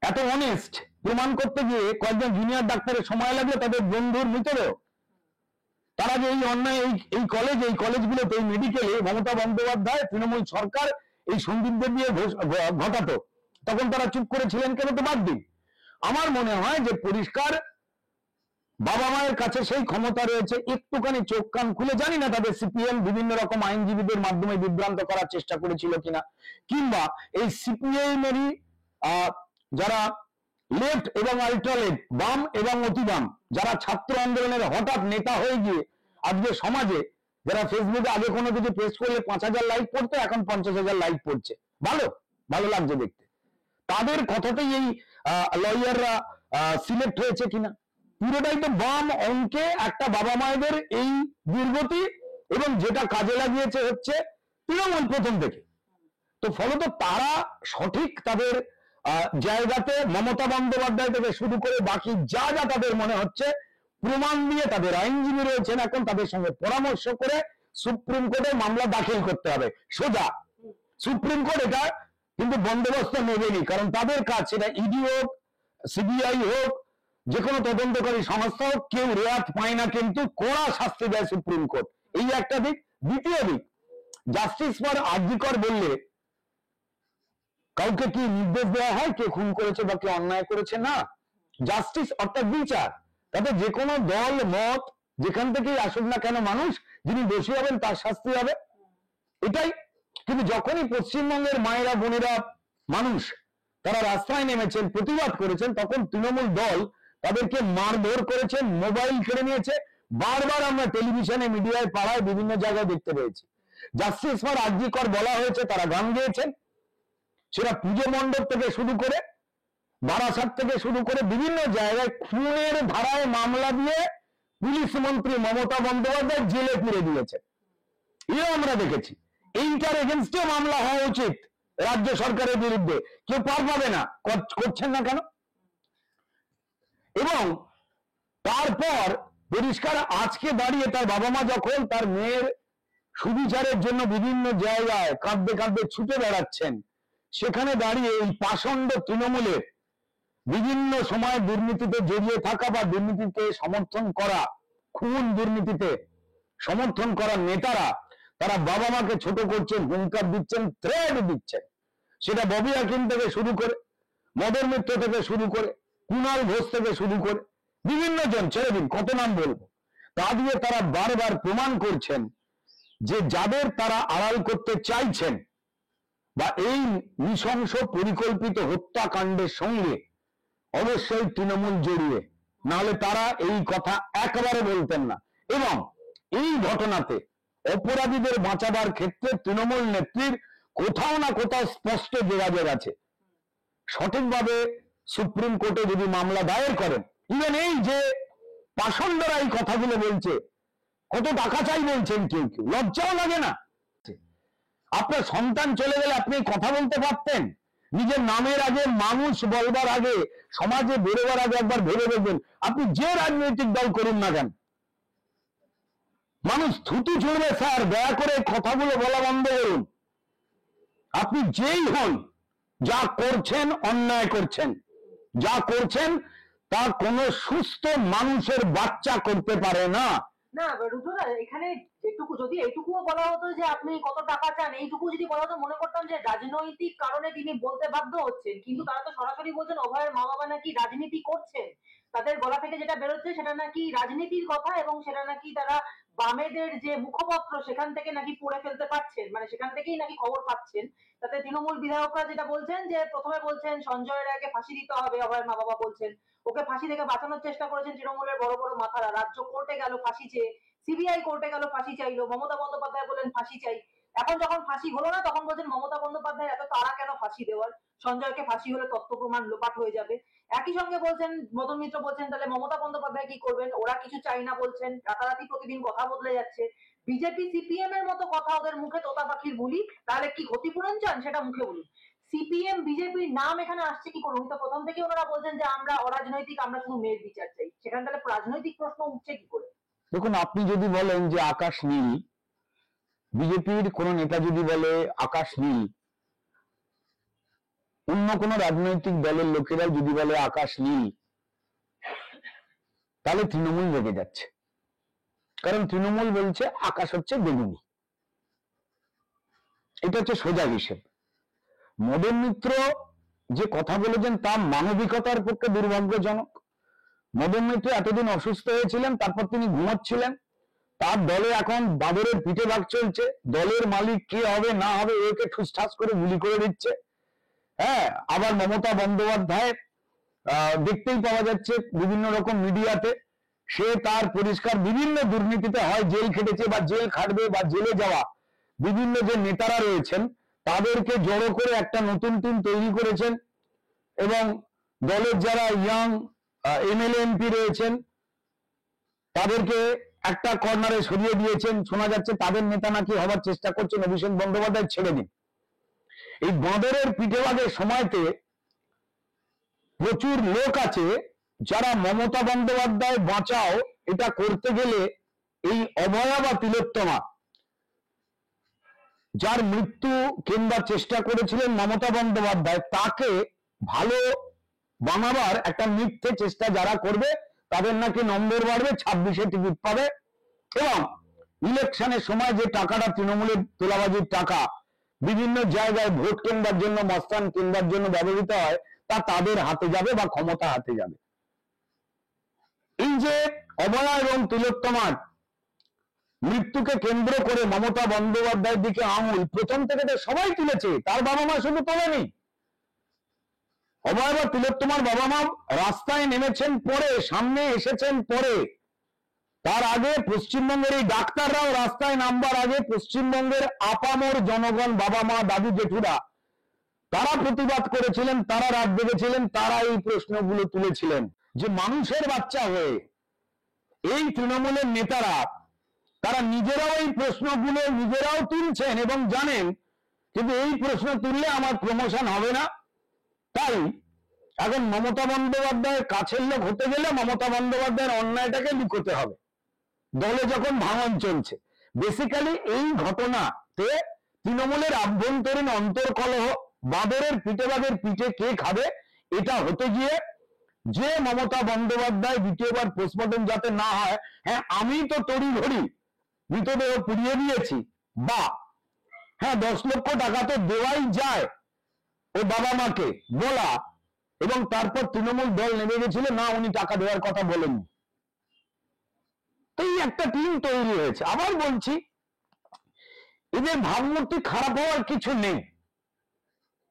এত অনেস্ট, প্রমাণ করতে গিয়ে কয়েকজন জুনিয়র ডাক্তারের সময় লাগলে তাদের বন্ধুর মৃতদেহ, তারা যে এই অন্যায় এই কলেজগুলোতে, এই মেডিকেলে মমতা বন্দ্যোপাধ্যায়, তৃণমূল সরকার এই সন্দীপদের দিয়ে ঘটাতো, তখন তারা চুপ করেছিলেন কেন? তো বাদ দিন। আমার মনে হয় যে পরিষ্কার বাবা মায়ের কাছে সেই ক্ষমতা রয়েছে, একটুখানি চোখ কান খুলে, জানি না তাদের সিপিএম বিভিন্ন রকম আইনজীবীদের মাধ্যমে বিভ্রান্ত করার চেষ্টা করেছিল কিনা, কিংবা এই সিপিএমেরই যারা লেফট এবং আল্ট্রা লেফট, বাম এবং অতি বাম, যারা ছাত্র আন্দোলনের হঠাৎ নেতা হয়ে গিয়ে আজকে সমাজে, যারা ফেসবুকে আগে কোনো কিছু পেশ করলে 5,000 লাইক পড়তো, এখন 50,000 লাইক পড়ছে, ভালো ভালো লাগছে দেখতে। তাদের কথাতেই এই লয়াররা সিলেক্ট হয়েছে কিনা, পুরোটাই তো বাম অঙ্কে একটা বাবা মায়েদের এই দুর্গতি, এবং যেটা কাজে লাগিয়েছে হচ্ছে তৃণমূল প্রথম থেকে। তো ফলত তারা সঠিক তাদের জায়গাতে মমতা বন্দ্যোপাধ্যায় থেকে শুরু করে বাকি যা যা তাদের মনে হচ্ছে প্রমাণ দিয়ে, তাদের আইনজীবী রয়েছেন এখন, তাদের সঙ্গে পরামর্শ করে সুপ্রিম কোর্টে মামলা দাখিল করতে হবে সোজা। সুপ্রিম কোর্ট এটা কিন্তু বন্দোবস্ত নেবেনি, কারণ তাদের কাজ, সেটা ইডি হোক, সিবিআই হোক, যে কোনো তদন্তকারী সংস্থা হোক, কেউ রেয়াত পায় না, কিন্তু কড়া শাস্তি দেয় সুপ্রিম কোর্ট। এই একটা দিক। দ্বিতীয় দিক, জাস্টিস ফর আরজিকর বললে কাউকে কি নির্দেশ দেওয়া হয় কে খুন করেছে বা কে অন্যায় করেছে? না, জাস্টিস অর্থাৎ বিচার, তাতে যে কোনো দল মত যেখান থেকেই আসুক না কেন, মানুষ যিনি দোষী হবেন তার শাস্তি হবে, এটাই। কিন্তু যখনই পশ্চিমবঙ্গের মায়েরা, বোনেরা, মানুষ তারা রাস্তায় নেমেছেন, প্রতিবাদ করেছেন, তখন তৃণমূল দল তাদেরকে মারধর করেছেন, মোবাইল কেড়ে নিয়েছে। বারবার আমরা টেলিভিশনে, মিডিয়ায়, পাড়ায়, বিভিন্ন জায়গায় দেখতে পেয়েছি। জাস্টিস ফর আরজিকর বলা হয়েছে, তারা গান গেয়েছেন, সেটা পুজো মণ্ডপ থেকে শুরু করে, বারাসাত থেকে শুরু করে বিভিন্ন জায়গায় খুনের ধারায় মামলা দিয়ে পুলিশ মন্ত্রী মমতা বন্দ্যোপাধ্যায় জেলে পুরে দিয়েছে, এও আমরা দেখেছি। এইটার এগেনস্টে মামলা হওয়া উচিত রাজ্য সরকারের বিরুদ্ধে, কেউ পার পাবে না, করছেন না কেন? এবং তারপর পরিষ্কার আজকে দাঁড়িয়ে তার বাবা মা যখন তার মেয়ের সুবিচারের জন্য বিভিন্ন জায়গায় কাঁদতে কাঁদতে ছুটে বেড়াচ্ছেন, সেখানে দাঁড়িয়ে এই পাষণ্ড তৃণমূলের বিভিন্ন সময় দুর্নীতিতে জড়িয়ে থাকা বা দুর্নীতিতে সমর্থন করা, খুন দুর্নীতিতে সমর্থন করা নেতারা, তারা বাবা মাকে ছোট করছেন, হুঙ্কার দিচ্ছেন, থ্রেট দিচ্ছেন। সেটা ববি হাকিম থেকে শুরু করে, মদন মিত্র থেকে শুরু করে, কুণাল ঘোষ থেকে শুরু করে বিভিন্ন জন, ছেড়ে দিন কত নাম বলবো, তা দিয়ে তারা বারবার প্রমাণ করছেন যে যাদের তারা আড়াল করতে চাইছেন বা এই নৃশংস পরিকল্পিত হত্যাকাণ্ডের সঙ্গে অবশ্যই তৃণমূল জড়িয়ে, নাহলে তারা এই কথা একেবারে বলতেন না। এবং এই ঘটনাতে অপরাধীদের বাঁচাবার ক্ষেত্রে তৃণমূল নেত্রীর কোথাও না কোথাও স্পষ্ট যোগাযোগ আছে। সঠিকভাবে সুপ্রিম কোর্টে যদি মামলা দায়ের করেন, ইভেন এই যে পাষণ্ডরা এই কথাগুলো বলছে, কত টাকা চাই বলছেন কেউ কেউ, লজ্জাও লাগে না? আপনার সন্তান চলে গেলে আপনি কথা বলতে পারতেন? নিজের নামের আগে, মানুষ বলবার আগে, সমাজে বেরোবার আগে একবার ভেবে দেখবেন। আপনি যে রাজনৈতিক দল করুন না কেন, মানুষ থুতু ছুড়বে স্যার, দয়া করে কথাগুলো বলা বন্ধ করুন। আপনি যেই হন, যা করছেন অন্যায় করছেন, যা করছেন তা কোনো সুস্থ মানুষের বাচ্চা করতে পারে না। না রুদ্রদা, এখানে যেটুকু, যদি এইটুকুও বলা হতো যে আপনি কত টাকা চান, এইটুকু যদি বলা হতো, মনে করতাম যে রাজনৈতিক কারণে তিনি বলতে বাধ্য হচ্ছেন। কিন্তু তারা তো সরাসরি বলছেন অভয়ের মা বাবা নাকি রাজনীতি করছেন, তাদের গলা থেকে যেটা বেরোচ্ছে সেটা নাকি রাজনীতির কথা, এবং সেটা নাকি তারা বামেদের যে মুখপত্র সেখান থেকে নাকি পড়ে ফেলতে পারছেন, মানে সেখান থেকেই নাকি খবর পাচ্ছেন। তাতে তৃণমূল বিধায়করা যেটা বলছেন, যে প্রথমে বলছেন সঞ্জয় রায়কে ফাঁসি দিতে হবে, অভয়ের মা বাবা বলছেন ওকে ফাঁসি থেকে বাঁচানোর চেষ্টা করেছেন তৃণমূলের বড় বড় মাথারা, রাজ্য কোর্টে গেল ফাঁসি চেয়ে, সিবিআই কোর্টে গেল ফাঁসি চাইলো, মমতা বন্দ্যোপাধ্যায় বললেন ফাঁসি চাই। এখন যখন ফাঁসি হলো না, তখন বলছেন মমতা বন্দ্যোপাধ্যায় এত তাড়া কেন ফাঁসি দেওয়ার, সঞ্জয়কে ফাঁসি হলে তথ্য প্রমাণ লোপাট হয়ে যাবে। একই সঙ্গে বলছেন মদন মিত্র বলছেন তাহলে মমতা বন্দ্যোপাধ্যায় কি করবেন, ওরা কিছু চাই না বলছেন, রাতারাতি প্রতিদিন কথা বদলে যাচ্ছে। বিজেপি সিপিএম এর মতো কথা ওদের মুখে তোতা পাখির বুলি, তাহলে কি ক্ষতিপূরণ চান সেটা মুখে বলুন। সিপিএম বিজেপির নাম এখানে আসছে কি করে? উনি তো প্রথম থেকে ওনারা বলছেন যে আমরা অরাজনৈতিক, আমরা শুধু মেয়ের বিচার চাই। সেখানে তাহলে রাজনৈতিক প্রশ্ন উঠছে কি করে? দেখুন, আপনি যদি বলেন যে আকাশ নীল, বিজেপির কোন নেতা যদি বলে আকাশ নীল, অন্য কোন রাজনৈতিক দলের লোকেরা যদি বলে আকাশ নীল, তাহলে তৃণমূল রেগে যাচ্ছে। কারণ তৃণমূল বলছে আকাশ হচ্ছে বেগুনি। এটা হচ্ছে সোজা হিসেব। মদন মিত্র যে কথা বলেছেন তা মানবিকতার পক্ষে দুর্ভাগ্যজনক। মদন মিত্র এতদিন অসুস্থ হয়েছিলেন, তারপর তিনি ঘুমাচ্ছিলেন, তার দলে এখন বাদরের পিঠে ভাগ চলছে। দলের মালিক কে হবে না হবে একে ঠুসঠাস করে গুলি করে দিচ্ছে। হ্যাঁ, আবার মমতা বন্দ্যোপাধ্যায় দেখতেই পাওয়া যাচ্ছে বিভিন্ন রকম মিডিয়াতে, সে তার পরিষ্কার বিভিন্ন দুর্নীতিতে হয় জেল খেটেছে বা জেল খাটবে বা জেলে যাওয়া বিভিন্ন যে নেতারা রয়েছেন তাদেরকে জড়ো করে একটা নতুন টিম তৈরি করেছেন, এবং দলের যারা ইয়াং এমএলএ এমপি রয়েছেন তাদেরকে একটা কর্নারে সরিয়ে দিয়েছেন। শোনা যাচ্ছে তাদের নেতা নাকি হবার চেষ্টা করছেন অভিষেক বন্দ্যোপাধ্যায়, ছেড়ে দিন। এই বাঁদরের পিঠেভাগের সময়তে প্রচুর লোক আছে যারা মমতা বন্দ্যোপাধ্যায় বাঁচাও এটা করতে গেলে এই অভয়া বা তিলোত্তমা, যার মৃত্যু কিংবা চেষ্টা করেছিলেন মমতা বন্দ্যোপাধ্যায়, তাকে ভালো বানাবার একটা মিথ্যে চেষ্টা যারা করবে তাদের নাকি নম্বর বাড়বে, 26-এ টিকিট পাবে, এবং ইলেকশনের সময় যে টাকাটা তৃণমূলের তোলাবাজির টাকা বিভিন্ন জায়গায় ভোট কেন্দ্রের জন্য, মস্তান কেন্দ্রের জন্য ব্যবহৃত হয়, তা তাদের হাতে যাবে বা ক্ষমতা হাতে যাবে। এই যে অভয়া এবং তিলোত্তমার মৃত্যুকে কেন্দ্র করে মমতা বন্দ্যোপাধ্যায়ের দিকে আঙুল প্রথম থেকে তো সবাই তুলেছে, তার বাবা মা শুধু তোলেনি। অভয়া বা তিলোত্তমার বাবা মা রাস্তায় নেমেছেন পরে, সামনে এসেছেন পরে। তার আগে পশ্চিমবঙ্গের এই ডাক্তাররাও রাস্তায় নামবার আগে পশ্চিমবঙ্গের আপামর জনগণ, বাবা মা, দাদু জেঠুরা, তারা প্রতিবাদ করেছিলেন, তারা রাত জেগেছিলেন, তারা এই প্রশ্নগুলো তুলেছিলেন। যে মানুষের বাচ্চা হয়ে এই তৃণমূলের নেতারা তারা নিজেরাও এই প্রশ্নগুলো নিজেরাও তুলছেন এবং জানেন কিন্তু এই প্রশ্ন তুললে আমার প্রমোশন হবে না, তাই এখন মমতা বন্দ্যোপাধ্যায়ের কাছের লোক হতে গেলে মমতা বন্দ্যোপাধ্যায়ের অন্যায়টাকে লুকোতে হবে। দলে যখন ভাঙন চলছে, বেসিক্যালি এই ঘটনাতে তৃণমূলের আভ্যন্তরীণ অন্তর্কলহ, বাঁদরের পিঠেভাগের পিঠে কে খাবে, এটা হতে গিয়ে যে মমতা বন্দ্যোপাধ্যায় দ্বিতীয়বার পোস্টমর্টম যাতে না হয়, হ্যাঁ আমি তো তড়ি ঘড়ি মৃতদেহ পুড়িয়ে দিয়েছি, বা হ্যাঁ 10 লক্ষ টাকা তো দেওয়াই যায় ও বাবা মাকে বলা, এবং তারপর তৃণমূল দল নেমে গেছিল না উনি টাকা দেওয়ার কথা বলেননি, এই একটা টিম তৈরি হয়েছে। আবার বলছি, এদের ভাবমূর্তি খারাপ হওয়ার কিছু নেই।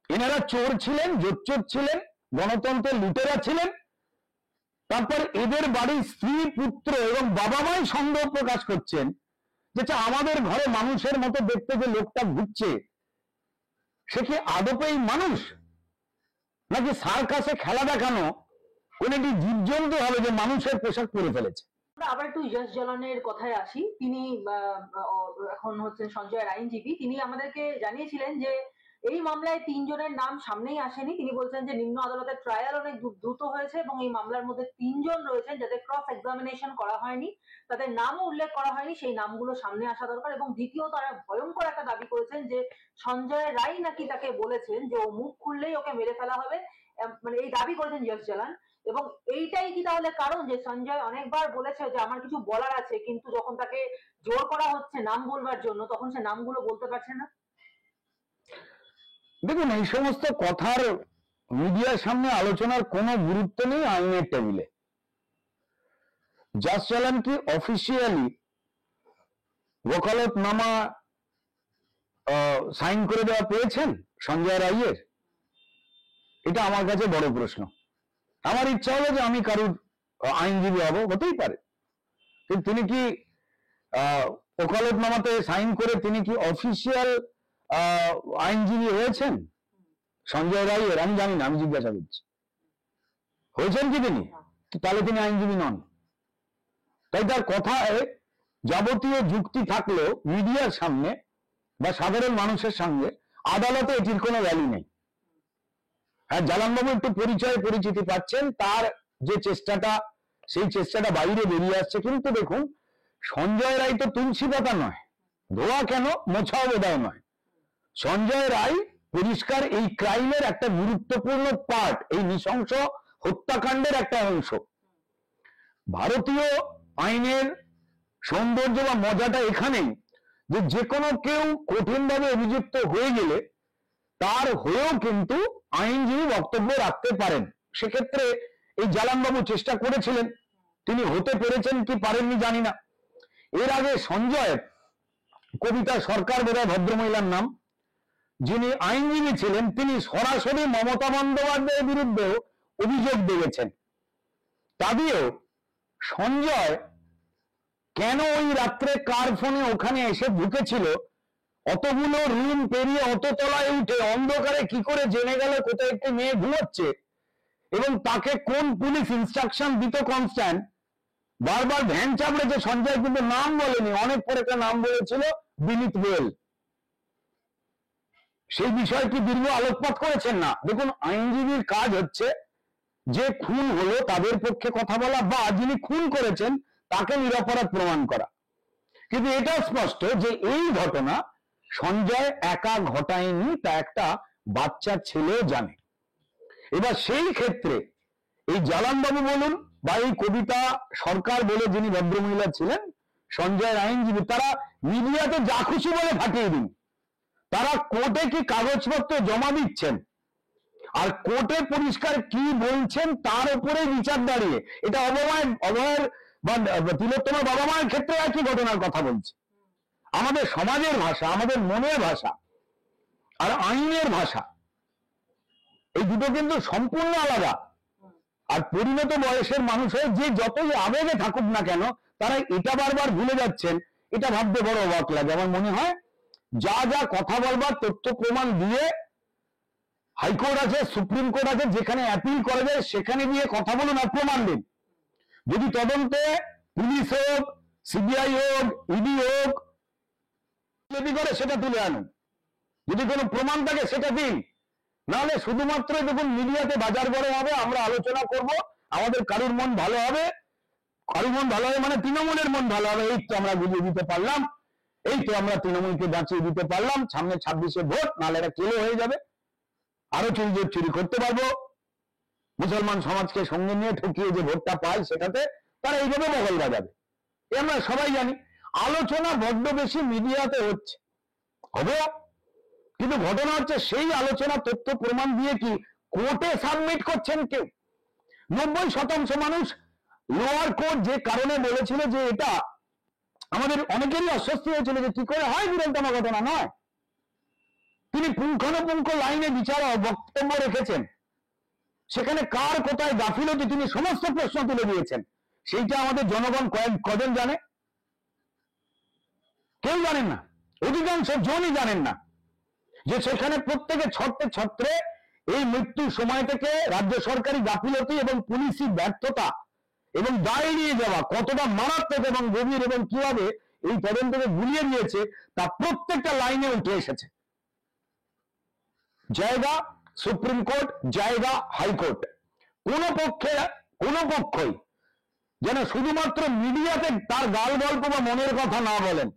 এনারা চোর ছিলেন, জোচ্চোর ছিলেন, গণতন্ত্রের লুটেরা ছিলেন। তারপর এদের বাড়ির স্ত্রী, পুত্র এবং বাবা মাই সন্দেহ প্রকাশ করছেন যে আমাদের ঘরে মানুষের মতো দেখতে যে লোকটা ঘুরছে সে কি আদপেই মানুষ, নাকি সার্কাসে খেলা দেখানো কোন একটি জীবজন্তু হবে যে মানুষের পোশাক পরে ফেলেছে। আবার একটু যশ জলানের কথায় আসি। তিনি এখন হচ্ছেন সঞ্জয়ের আইনজীবী। তিনি আমাদেরকে জানিয়েছিলেন যে এই মামলায় 3 জনের নাম সামনেই আসেনি। তিনি বলছেন যে নিম্ন আদালতের ট্রায়াল অনেক দ্রুত হয়েছে এবং এই মামলার মধ্যে 3 জন রয়েছেন যাদের ক্রস এক্সামিনেশন করা হয়নি, তাদের নামও উল্লেখ করা হয়নি, সেই নামগুলো সামনে আসা দরকার। এবং দ্বিতীয় তারা ভয়ঙ্কর একটা দাবি করেছেন যে সঞ্জয় রায় নাকি তাকে বলেছেন যে ও মুখ খুললেই ওকে মেরে ফেলা হবে, মানে এই দাবি করেছেন যশ জলান। এবং এইটাই কি তাহলে কারণ যে সঞ্জয় অনেকবার বলেছে যে আমার কিছু বলার আছে, কিন্তু যখন তাকে জোর করা হচ্ছে নাম বলবার জন্য তখন সে নামগুলো বলতে পারছে না? দেখুন, এই সমস্ত কথার মিডিয়ার সামনে আলোচনার কোনো গুরুত্ব নেই আইনের টেবিলে। যশ জলান কি অফিসিয়ালি ওকালতনামা সাইন করে দেওয়া পেয়েছেন সঞ্জয় রায়ের? এটা আমার কাছে বড় প্রশ্ন। আমার ইচ্ছা হলো যে আমি কারুর আইনজীবী হব, হতেই পারে, কিন্তু তিনি কি ওকালতনামাতে সাইন করে তিনি কি অফিসিয়াল আইনজীবী হয়েছেন সঞ্জয় রায়ের? আমি জানি না, আমি জিজ্ঞাসা করছি হয়েছেন কি তিনি? তাহলে তিনি আইনজীবী নন। তাই তার কথায় যাবতীয় যুক্তি থাকলেও মিডিয়ার সামনে বা সাধারণ মানুষের সঙ্গে আদালতে এটির কোনো ভ্যালু নেই। হ্যাঁ, জালানবাবু একটু পরিচয় পরিচিতি পাচ্ছেন, তার যে চেষ্টাটা, সেই চেষ্টাটা বাইরে বেরিয়ে আসছে। কিন্তু দেখুন, সঞ্জয় রায় তো তুলসী পাতা নয়, ধোয়া কেন মোছাও বোধহয় নয়। সঞ্জয় রায় পরিষ্কার এই ক্রাইমের একটা গুরুত্বপূর্ণ পার্ট, এই নৃশংস হত্যাকাণ্ডের একটা অংশ। ভারতীয় আইনের সৌন্দর্য বা মজাটা এখানেই যে যে কোনো কেউ কঠিনভাবে অভিযুক্ত হয়ে গেলে তার হয়েও কিন্তু আইনজীবী বক্তব্য রাখতে পারেন। সেক্ষেত্রে এই জালানবাবু চেষ্টা করেছিলেন, তিনি হতে পেরেছেন কি পারেননি জানি না। এর আগে সঞ্জয়, কবিতা সরকার বোধহয় ভদ্রমহিলার নাম, যিনি আইনজীবী ছিলেন, তিনি সরাসরি মমতা বন্দ্যোপাধ্যায়ের বিরুদ্ধে অভিযোগ দিয়েছেন। তা দিয়েও সঞ্জয় কেন ওই রাত্রে কার ফোনে ওখানে এসে ঢুকেছিল, অতগুলো রুম পেরিয়ে অত তলায় উঠে অন্ধকারে কি করে জেনে গেল কোথায় একটি মেয়ে ঘুমোচ্ছে, এবং তাকে কোন পুলিশ ইনস্ট্রাকশন দিত কনস্ট্যান্ট, বারবার ভ্যান চাপড়েছে সঞ্জয়, কিন্তু নাম বলেনি, অনেক পরে একটা নাম বলেছিল বিনীত গোয়েল। সেই বিষয়টি দীর্ঘ আলোকপাত করেছেন না। দেখুন, আইনজীবীর কাজ হচ্ছে যে খুন হলো তাদের পক্ষে কথা বলা, বা যিনি খুন করেছেন তাকে নিরপরাধ প্রমাণ করা। কিন্তু এটা স্পষ্ট যে এই ঘটনা সঞ্জয় একা ঘটায়নি, তা একটা বাচ্চা ছেলেও জানে। এবার সেই ক্ষেত্রে এই জালানবাবু বলুন বা এই কবিতা সরকার বলে যিনি ভদ্রমহিলা ছিলেন, সঞ্জয়ের আইনজীবী, তারা মিডিয়াতে যা খুশি বলে ফাটিয়ে দিন, তারা কোর্টে কি কাগজপত্র জমা দিচ্ছেন আর কোর্টে পরিষ্কার কি বলছেন তার উপরে বিচার দাঁড়িয়ে। এটা অভয়ের বা তিলোত্তমার বাবা মায়ের ক্ষেত্রে একই ঘটনার কথা বলছে। আমাদের সমাজের ভাষা, আমাদের মনের ভাষা আর আইনের ভাষা, এই দুটো কিন্তু সম্পূর্ণ আলাদা। আর পরিণত বয়সের মানুষ হয়ে যে যতই আবেগে থাকুক না কেন, তারা এটা বারবার ভুলে যাচ্ছেন, এটা ভাবতে বড় অবাক লাগে। আমার মনে হয় যা যা কথা বলবার তথ্য প্রমাণ দিয়ে, হাইকোর্ট আছে, সুপ্রিম কোর্ট আছে, যেখানে অ্যাপিল করা যায় সেখানে গিয়ে কথা বলুন আর প্রমাণ দিন। যদি তদন্তে পুলিশ হোক, সিবিআই হোক, ইডি হোক, যদি করে সেটা তুলে আনুন, যদি কোনো প্রমাণ থাকে সেটা দিন। নাহলে শুধুমাত্র দেখুন মিডিয়াতে বাজার গরম হবে, আমরা আলোচনা করব, আমাদের কারুর মন ভালো হবে, কারুর মন ভালো হবে মানে তৃণমূলের মন ভালো হবে, এই তো আমরা বুঝিয়ে দিতে পারলাম, এই তো আমরা তৃণমূলকে বাঁচিয়ে দিতে পারলাম, সামনে 26-এ ভোট, নাহলে এটা কেলো হয়ে যাবে, আরো চুরি করতে পারবো, মুসলমান সমাজকে সঙ্গে নিয়ে ঠকিয়ে যে ভোটটা পায় সেটাতে তারা এইভাবে বগল বাজাবে, এ আমরা সবাই জানি। আলোচনা বড্ড বেশি মিডিয়াতে হচ্ছে, হবে, কিন্তু ঘটনা হচ্ছে সেই আলোচনা তথ্য প্রমাণ দিয়ে কি কোর্টে সাবমিট করছেন কেউ? 90% মানুষ লোয়ার কোর্ট যে কারণে বলেছিল যে এটা, আমাদের অনেকেরই অস্বস্তি হয়েছিল যে কি করে হয়, বিরলতম ঘটনা নয়, তিনি পুঙ্খানুপুঙ্খ লাইনে বিচার বক্তব্য রেখেছেন, সেখানে কার কোথায় গাফিলতি তিনি সমস্ত প্রশ্ন তুলে দিয়েছেন। সেইটা আমাদের জনগণ কজন জানে? কেউ জানেন না, অধিকাংশ জনই জানেন না যে সেখানে প্রত্যেকে ছত্রে এই মৃত্যুর সময় থেকে রাজ্য সরকারি গাফিলতি এবং পুলিশি ব্যর্থতা এবং দায় নিয়ে যাওয়া কতটা মারাত্মক এবং গভীর এবং কিভাবে এই তদন্তকে গুলিয়ে দিয়েছে তা প্রত্যেকটা লাইনে উঠে এসেছে। জায়গা সুপ্রিম কোর্ট, জায়গা হাইকোর্ট, কোন পক্ষই যেন শুধুমাত্র মিডিয়াতে তার গাল গল্প বা মনের কথা না বলেন,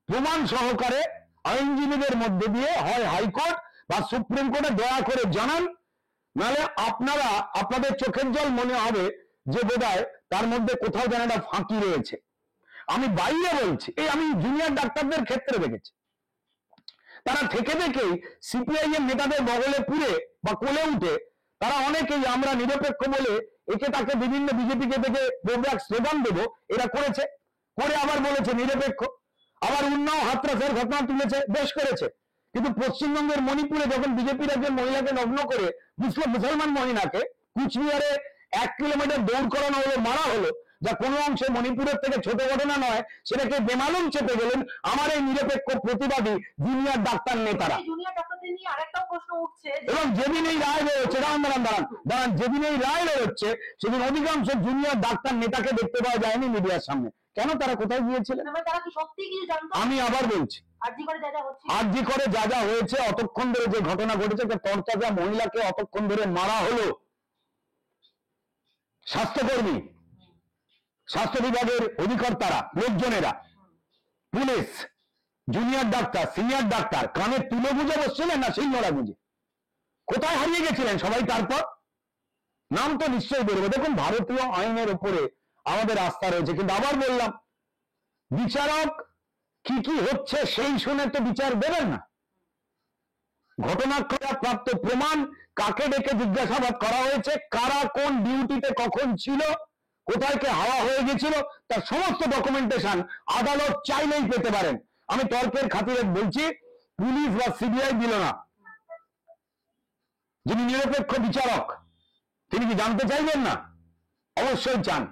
প্রমাণ সহকারে আইনজীবীদের মধ্যে দিয়ে হয় হাইকোর্ট বা সুপ্রিম কোর্টে দয়া করে জানান, নাহলে আপনারা আপনাদের চোখের জল মনে হবে যে বোধহয় তার মধ্যে কোথাও যেন একটা ফাঁকি রয়েছে। আমি বাইরে বলছি, এই আমি জুনিয়র ডাক্তারদের ক্ষেত্রে দেখেছি, তারা থেকে থেকেই সিপিআই এর নেতাদের বগলে পুরে বা কোলে উঠে তারা অনেকেই আমরা নিরপেক্ষ বলে একে তাকে বিভিন্ন বিজেপিকে থেকে স্লোগান দেবো, এরা করেছে, করে আবার বলেছে নিরপেক্ষ, আবার উন্নাও হাতরাসের ঘটনা তুলেছে, বেশ করেছে। কিন্তু পশ্চিমবঙ্গের মণিপুরে যখন বিজেপির একজন মহিলাকে নগ্ন করে মুসলমান মহিলাকে কুচবিহারে 1 কিলোমিটার দৌড় করানো হলো, মারা হলো, যা কোনো অংশে মণিপুরের থেকে ছোট ঘটনা নয়, সেটাকে বেমালুম চেপে গেলেন আমার এই নিরপেক্ষ প্রতিবাদী জুনিয়র ডাক্তার নেতারা। এবং যেদিন এই রায় বেরোচ্ছে, দাঁড়ান, যেদিন এই রায় বেরোচ্ছে সেদিন অধিকাংশ জুনিয়র ডাক্তার নেতাকে দেখতে পাওয়া যায়নি মিডিয়ার সামনে। কেন? তারা কোথায় গিয়েছিলেন? আমি আবার বলছি, আরজি করে যা যা হচ্ছে, আরজি করে যা যা হয়েছে, অতক্ষণ ধরে যে ঘটনা ঘটেছে, একটা তরতাজা মহিলাকে অতক্ষণ ধরে মারা হলো, স্বাস্থ্যকর্মী, স্বাস্থ্য বিভাগের অধিকর্তারা, লোকজনেরা, police, junior doctor, senior doctor কানে তুলো বুঝে বসছিলেন না শিলনোড়া বুঝে? কোথায় হারিয়ে গেছিলেন সবাই? তারপর নাম তো নিশ্চয়ই বেরোবে। দেখুন, ভারতীয় আইনের উপরে আমাদের আস্থা রয়েছে, কিন্তু আবার বললাম, বিচারক কি কি হচ্ছে সেই শুনে তো বিচার দেবেন না। ঘটনাক্রমে প্রাপ্ত প্রমাণ, কাকে ডেকে জিজ্ঞাসাবাদ করা হয়েছে, কারা কোন ডিউটিতে কখন ছিল, কোথায় কে হাওয়া হয়ে গেছিল, তার সমস্ত ডকুমেন্টেশন আদালত চাইলেই পেতে পারেন। আমি তর্কের খাতিরে বলছি, পুলিশ বা সিবিআই দিল না, যিনি নিরপেক্ষ বিচারক তিনি কি জানতে চাইবেন না? অবশ্যই চান।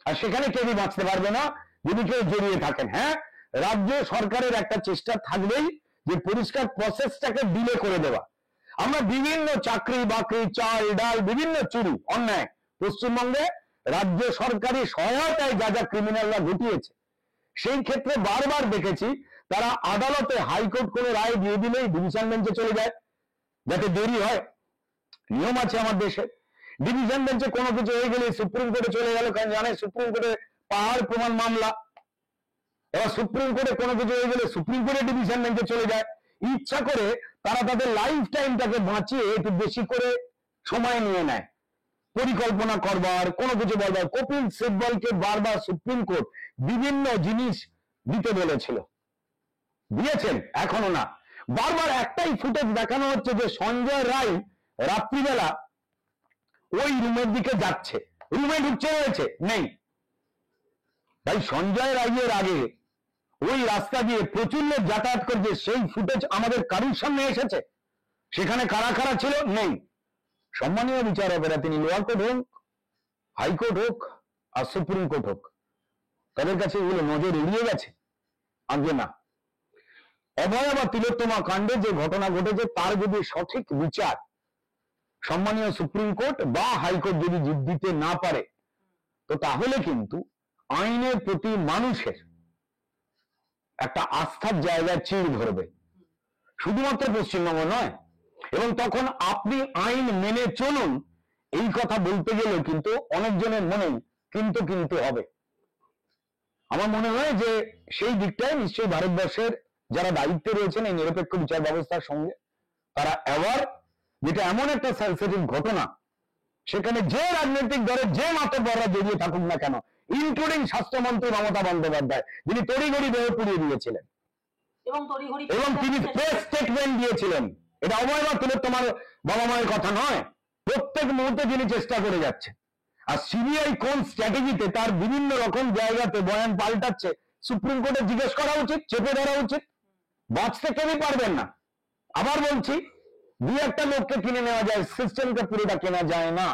আর সেখানে কেউই বাঁচতে পারবে না যদি কেউ জড়িয়ে থাকেন। হ্যাঁ, রাজ্য সরকারের একটা চেষ্টা থাকবেই যে পরিষ্কার প্রসেসটাকে ডিলে করে দেওয়া। আমরা বিভিন্ন চাকরি বাকরি, চাল ডাল, বিভিন্ন চুরি অন্যায় পশ্চিমবঙ্গে রাজ্য সরকারি সহায়তায় যা যা ক্রিমিনালরা ঘটিয়েছে, সেই ক্ষেত্রে বারবার দেখেছি তারা আদালতে হাইকোর্ট করে রায় দিয়ে দিলেই ডিভিশন বেঞ্চে চলে যায়, যাতে দেরি হয়। নিয়ম আছে আমার দেশে, ডিভিশন বেঞ্চে কোনো কিছু হয়ে গেলে সুপ্রিম কোর্টে চলে গেল, কারণ জানে সুপ্রিম কোর্টে পাহাড় প্রমাণ মামলা। এবার সুপ্রিম কোর্টে কোনো কিছু হয়ে গেলে সুপ্রিম কোর্টে ডিভিশন বেঞ্চে চলে যায়। ইচ্ছা করে তারা তাদের লাইফ টাইমটাকে বাঁচিয়ে একটু বেশি করে সময় নিয়ে নেয় পরিকল্পনা করবার, কোনো কিছু বলবার। কপিল সিব্বলকে বারবার সুপ্রিম কোর্ট বিভিন্ন জিনিস দিতে বলেছিল, দিয়েছেন, এখনো না। বারবার একটাই ফুটেজ দেখানো হচ্ছে যে সঞ্জয় রায় রাত্রিবেলা ওই রুমের দিকে যাচ্ছে, রুমে ঢুকছে রয়েছে, নেই। ভাই, সঞ্জয় রায়ের আগে ওই রাস্তা দিয়ে প্রচুর লোক যাতায়াত করছে, সেই ফুটেজ আমাদের কারুর সামনে এসেছে? সেখানে কারা কারা ছিল? নেই। সম্মানীয় বিচারকেরা, তিনি লোয়ার কোর্ট হোক, হাইকোর্ট হোক আর সুপ্রিম কোর্ট হোক, তাদের কাছে এগুলো নজর এড়িয়ে গেছে? আগে না। অভয়া বা তিলোত্তমা কাণ্ডে যে ঘটনা ঘটেছে তার যদি সঠিক বিচার সম্মানীয় সুপ্রিম কোর্ট বা হাইকোর্ট যদি দিতে না পারে, তো তাহলে কিন্তু আইনের প্রতি মানুষের একটা আস্থার জায়গায় চিড় ধরবে, শুধুমাত্র পশ্চিমবঙ্গ নয়। এবং তখন আপনি আইন মেনে চলুন এই কথা বলতে গেলেও কিন্তু অনেকজনের মনে কিন্তু কিন্তু হবে। আমার মনে হয় যে সেই দিকটায় নিশ্চয়ই ভারতবর্ষের যারা দায়িত্বে রয়েছেন এই নিরপেক্ষ বিচার ব্যবস্থার সঙ্গে, তারা অ্যাওয়ার, যেটা এমন একটা সেন্সিটিভ ঘটনা, সেখানে যে রাজনৈতিক দলের যে মাতব্বররা জড়িয়ে থাকুক না কেন, ইনক্লুডিং স্বাস্থ্যমন্ত্রী মমতা বন্দ্যোপাধ্যায়, যিনি তড়িঘড়ি দেহ পুড়িয়ে দিয়েছিলেন এবং তিনি প্রেস স্টেটমেন্ট দিয়েছিলেন, এটা অভয় বা তিলোত্তমার বাবা মায়ের কথা নয়, প্রত্যেক মুহূর্তে তিনি চেষ্টা করে যাচ্ছে। আর সিবিআই কোন স্ট্র্যাটেজিতে তার বিভিন্ন রকম জায়গাতে বয়ান পাল্টাচ্ছে, সুপ্রিম কোর্টে জিজ্ঞেস করা উচিত, চেপে ধরা উচিত। বাঁচতে কেউই পারবেন না। আবার বলছি, দুই একটা লোককে কিনে নেওয়া যায়, সিস্টেমকে পুরোটা কেনা যায় না।